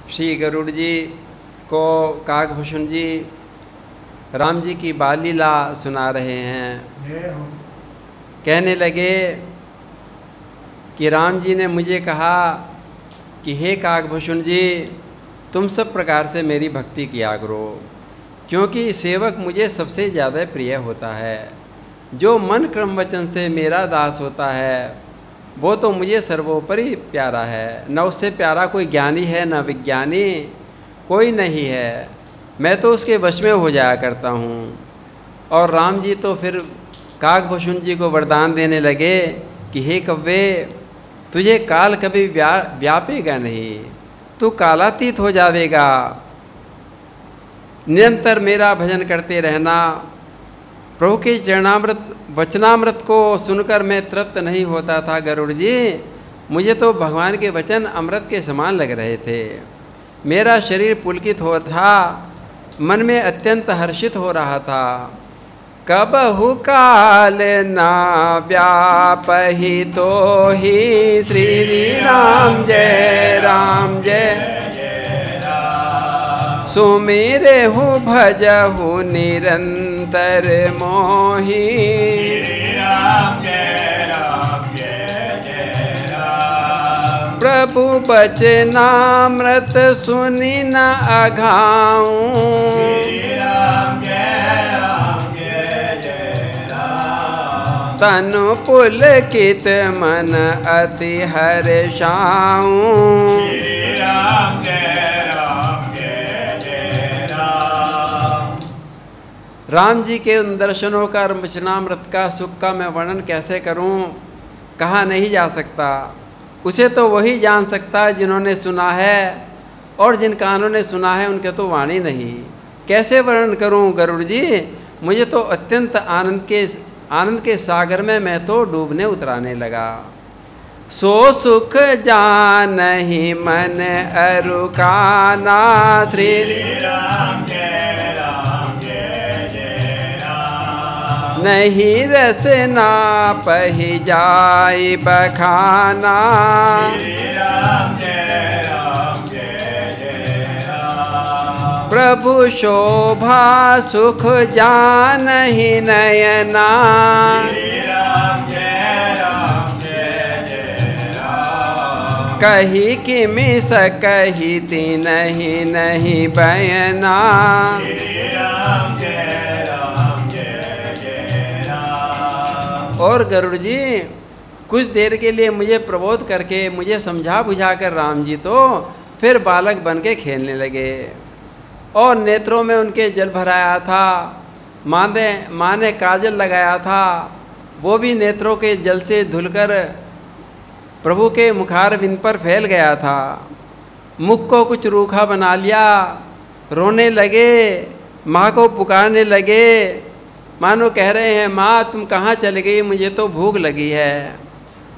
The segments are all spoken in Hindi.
श्री गरुड़ जी को काकभूषण जी राम जी की बाल लीला सुना रहे हैं। कहने लगे कि राम जी ने मुझे कहा कि हे काकभूषण जी, तुम सब प्रकार से मेरी भक्ति किया करो, क्योंकि सेवक मुझे सबसे ज़्यादा प्रिय होता है। जो मन क्रम वचन से मेरा दास होता है वो तो मुझे सर्वोपरि प्यारा है। न उससे प्यारा कोई ज्ञानी है, न विज्ञानी, कोई नहीं है। मैं तो उसके वश में हो जाया करता हूँ। और राम जी तो फिर काकभूषण जी को वरदान देने लगे कि हे कव्वे, तुझे काल कभी व्यापेगा नहीं, तू कालातीत हो जावेगा। निरंतर मेरा भजन करते रहना। प्रभु के चरणामृत वचनामृत को सुनकर मैं तृप्त नहीं होता था गरुड़ जी। मुझे तो भगवान के वचन अमृत के समान लग रहे थे। मेरा शरीर पुलकित हो था, मन में अत्यंत हर्षित हो रहा था। कबहु काल ना व्यापहि तो ही श्री राम जय राम जय। सुमिरे हूँ भजहु निरंतर मोही। राम जय राम। प्रभु बचनामृत सुनि न अघाऊं। राम तनु पुलकित मन अति हर्षाऊं। राम राम जी के उन दर्शनों का और वचनामृत का सुख का मैं वर्णन कैसे करूं, कहा नहीं जा सकता। उसे तो वही जान सकता है जिन्होंने सुना है, और जिन कानों ने सुना है उनके तो वाणी नहीं। कैसे वर्णन करूं गरुड़ जी? मुझे तो अत्यंत आनंद के सागर में मैं तो डूबने उतराने लगा। सो सुख जानहि मन अरुकाना। श्री राम नहीं रसना पही जाय बखाना। राम प्रभु शोभा सुख जानहि नयना। राम कही किमि सकहि तिन्हि नहीं बयना। और गरुड़ जी कुछ देर के लिए मुझे प्रबोध करके मुझे समझा बुझा कर राम जी तो फिर बालक बन के खेलने लगे, और नेत्रों में उनके जल भराया था। माँ ने काजल लगाया था, वो भी नेत्रों के जल से धुलकर प्रभु के मुखारविंद पर फैल गया था। मुख को कुछ रूखा बना लिया, रोने लगे, माँ को पुकारने लगे, मानो कह रहे हैं माँ तुम कहाँ चली गई, मुझे तो भूख लगी है।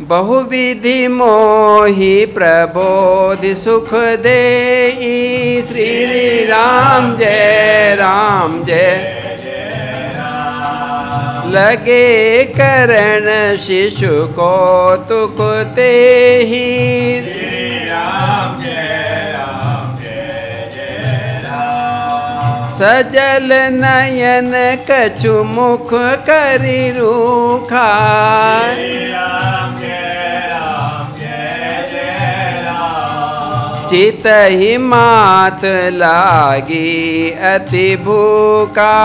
बहुविधि मोहि प्रबोध सुख देई। श्री राम जय राम जय। लगे करण शिशु को तुक तेहि। सजल नयन कछु मुख करि रूखा। चितहि मात लागी अति भूखा।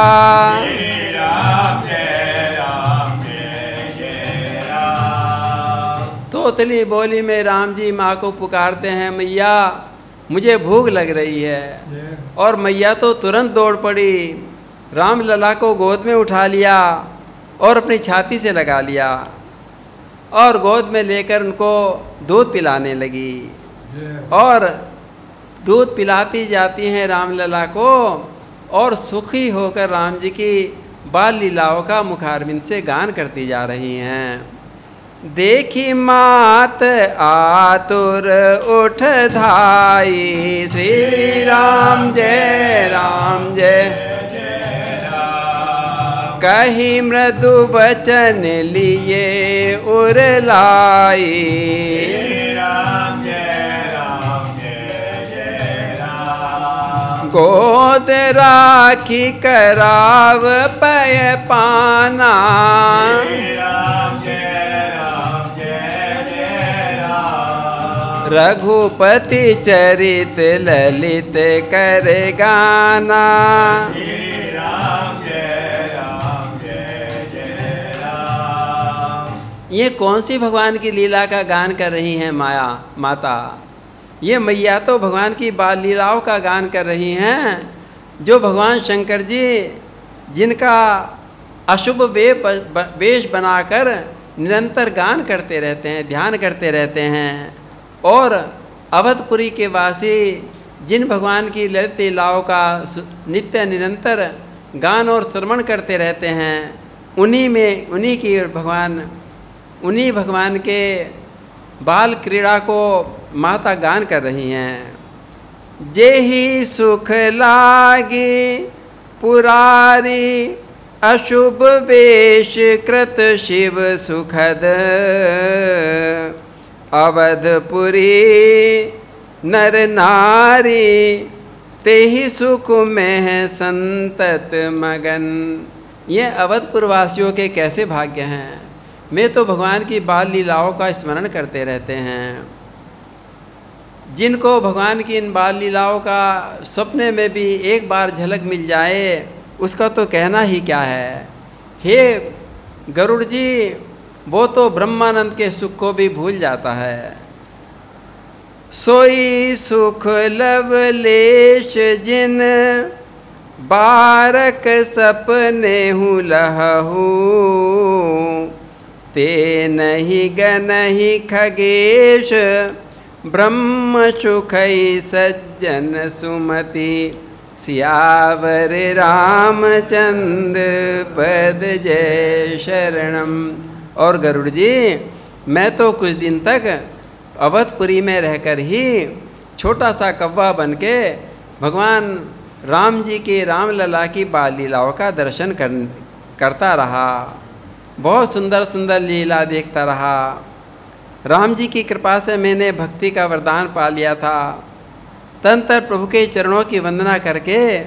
तोतली बोली में राम जी माँ को पुकारते हैं, मैया मुझे भूख लग रही है। और मैया तो तुरंत दौड़ पड़ी, राम लला को गोद में उठा लिया और अपनी छाती से लगा लिया, और गोद में लेकर उनको दूध पिलाने लगी। और दूध पिलाती जाती हैं राम लला को, और सुखी होकर राम जी की बाल लीलाओं का मुखारविंद से गान करती जा रही हैं। देखी मात आतुर उठ धाई। श्री राम जय राम जय। कही मृदु वचन लिए उरलाई। गोद राखी कराव पय पाना। राम जय राम जय जय राम। रघुपति चरित ललित कर गाना। राम जय जय राम। ये कौन सी भगवान की लीला का गान कर रही हैं माता? ये मैया तो भगवान की बाल लीलाओं का गान कर रही हैं, जो भगवान शंकर जी जिनका अशुभ वेश बनाकर निरंतर गान करते रहते हैं, ध्यान करते रहते हैं। और अवधपुरी के वासी जिन भगवान की ललित लीलाओं का नित्य निरंतर गान और श्रवण करते रहते हैं, उन्हीं भगवान के बाल क्रीड़ा को माता गान कर रही हैं। जेहि सुख लागी पुरारी अशुभ वेश कृत शिव सुखद। अवधपुरी नर नारी तेहि सुख में संतत मगन। ये अवधपुर वासियों के कैसे भाग्य हैं। मैं तो भगवान की बाल लीलाओं का स्मरण करते रहते हैं। जिनको भगवान की इन बाल लीलाओं का सपने में भी एक बार झलक मिल जाए, उसका तो कहना ही क्या है। हे गरुड़ जी, वो तो ब्रह्मानंद के सुख को भी भूल जाता है। सोई सुख लवलेश जिन बारक सपने हूँ लहू। ते नहीं गनहि खगेश ब्रह्म सुखई सज्जन सुमति। सियावर रामचंद्र पद जय शरणम। और गरुड़ जी, मैं तो कुछ दिन तक अवधपुरी में रहकर ही छोटा सा कौवा बन के भगवान राम जी की रामलला की बाल लीलाओं का दर्शन करता रहा। बहुत सुंदर सुंदर लीला देखता रहा। राम जी की कृपा से मैंने भक्ति का वरदान पा लिया था। तंत्र प्रभु के चरणों की वंदना करके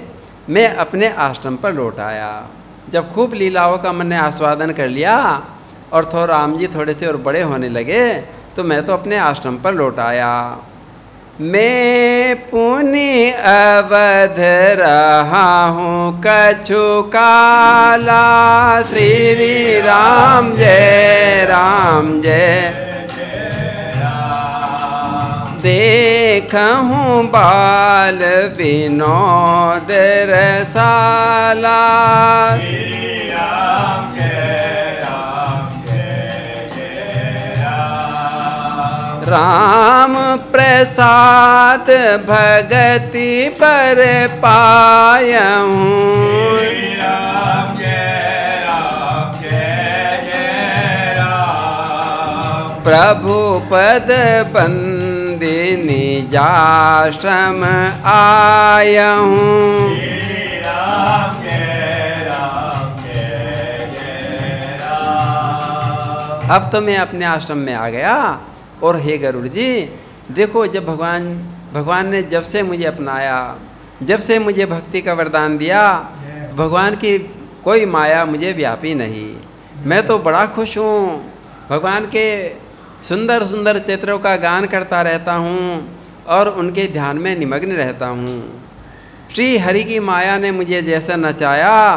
मैं अपने आश्रम पर लौट आया। जब खूब लीलाओं का मैंने आस्वादन कर लिया और राम जी थोड़े से और बड़े होने लगे, तो मैं तो अपने आश्रम पर लौट आया। मैं पुनि अवध रहा हूँ कछु काला। श्री राम जय देखूं बाल विनोद रसाला। राम प्रसाद भगति पर पायऊं। प्रभु पद बंदिनी जाश्रम आयऊं। अब तो मैं अपने आश्रम में आ गया। और हे गरुड़ जी, देखो, जब भगवान ने जब से मुझे अपनाया, जब से मुझे भक्ति का वरदान दिया, तो भगवान की कोई माया मुझे व्यापी नहीं। मैं तो बड़ा खुश हूँ। भगवान के सुंदर सुंदर चित्रों का गान करता रहता हूँ और उनके ध्यान में निमग्न रहता हूँ। श्री हरि की माया ने मुझे जैसा नचाया,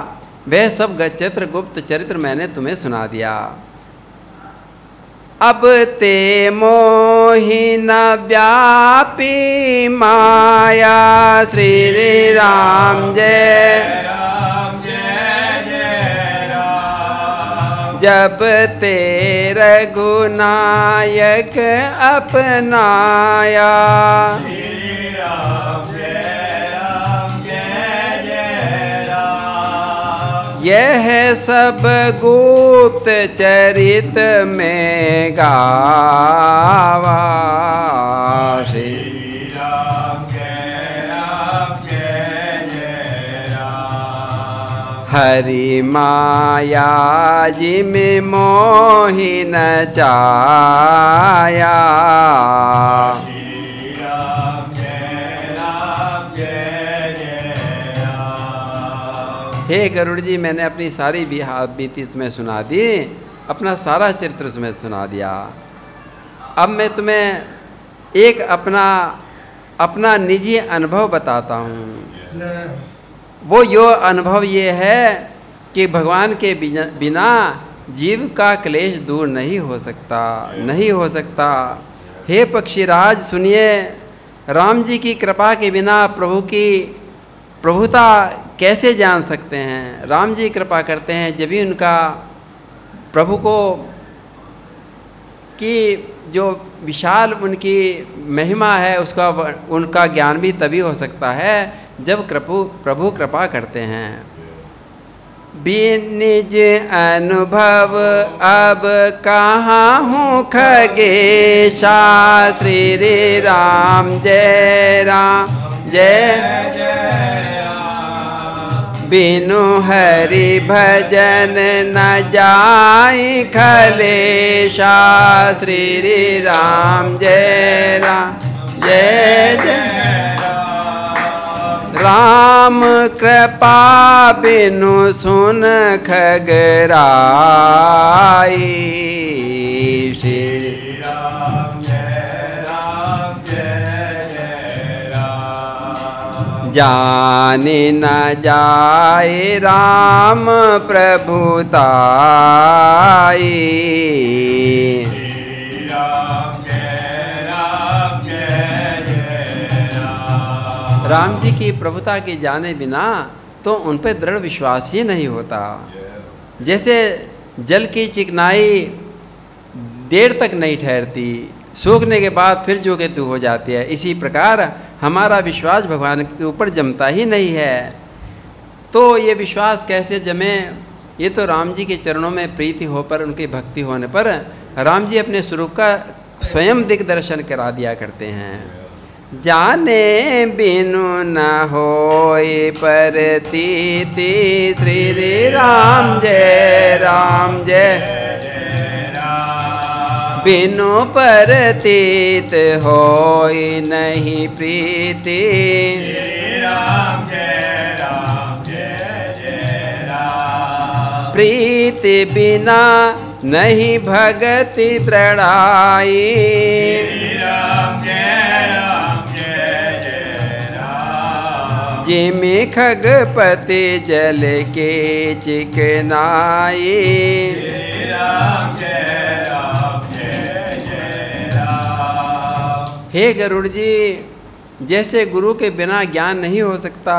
वह सब चित्र गुप्त चरित्र मैंने तुम्हें सुना दिया। अब ते मोहि न व्यापी माया। श्री राम जय जब ते रघुनायक अपनाया। यह सब गुप्त चरित में गावा। श्री राम जय राम। हरि माया जी में मोहि न जाया। हे गरुड़ जी, मैंने अपनी सारी बीती तुम्हें सुना दी, अपना सारा चरित्र तुम्हें सुना दिया। अब मैं तुम्हें एक अपना निजी अनुभव बताता हूँ। वो यो अनुभव ये है कि भगवान के बिना जीव का क्लेश दूर नहीं हो सकता। हे पक्षीराज सुनिए, राम जी की कृपा के बिना प्रभु की प्रभुता कैसे जान सकते हैं। राम जी कृपा करते हैं जब भी उनका प्रभु को कि जो विशाल उनकी महिमा है उसका उनका ज्ञान भी तभी हो सकता है जब प्रभु कृपा करते हैं। निज अनुभव अब कहाँ हूँ खगेशा, श्री राम जय बिनु हरि भजन न जाई खलेशा, श्री राम जय राम कृपा बिनु सुन खगराई, श्री राम जय राम। जाने न जाए राम प्रभुताई, राम जी की प्रभुता के जाने बिना तो उन पर दृढ़ विश्वास ही नहीं होता। जैसे जल की चिकनाई देर तक नहीं ठहरती, सूखने के बाद फिर जो के तू हो जाती है, इसी प्रकार हमारा विश्वास भगवान के ऊपर जमता ही नहीं है। तो ये विश्वास कैसे जमे? ये तो राम जी के चरणों में प्रीति हो पर, उनकी भक्ति होने पर राम जी अपने स्वरूप का स्वयं दिग्दर्शन करा दिया करते हैं। जाने बिनु न होए परतीति, श्री राम जय बिनु परतीत होए नहीं प्रीति, राम जय राम। प्रीति बिना नहीं भगति दृढ़ाई, राम जिमे खगपति जल के चिकनाई, राम जय राम। हे गरुड़ जी, जैसे गुरु के बिना ज्ञान नहीं हो सकता,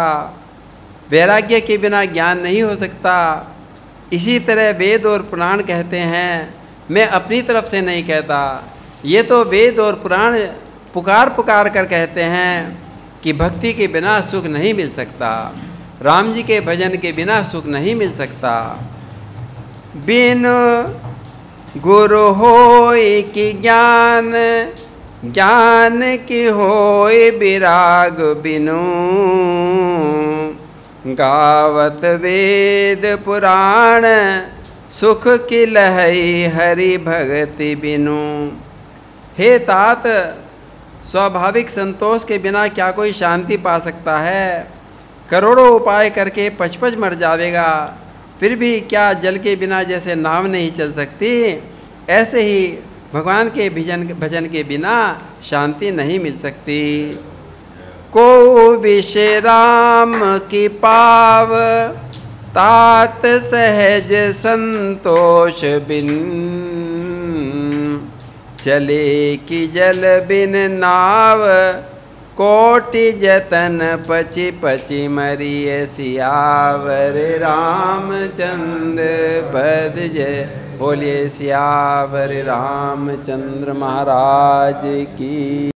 वैराग्य के बिना ज्ञान नहीं हो सकता, इसी तरह वेद और पुराण कहते हैं। मैं अपनी तरफ से नहीं कहता, ये तो वेद और पुराण पुकार कर कहते हैं कि भक्ति के बिना सुख नहीं मिल सकता, राम जी के भजन के बिना सुख नहीं मिल सकता। बिन गुरु होय कि ज्ञान, ज्ञान की होय विराग बिनु, गावत वेद पुराण सुख की लहई हरि भगति बिनु। हे तात, स्वाभाविक संतोष के बिना क्या कोई शांति पा सकता है? करोड़ों उपाय करके पचपच मर जावेगा, फिर भी क्या जल के बिना जैसे नाव नहीं चल सकती, ऐसे ही भगवान के भजन के बिना शांति नहीं मिल सकती। को विश्राम की पाव तात सहज संतोष बिन, चले की जल बिन नाव कोटि जतन पचि पचि मरिय सियावर रामचंद्र पद जय। बोलिए सियावर रामचंद्र महाराज की।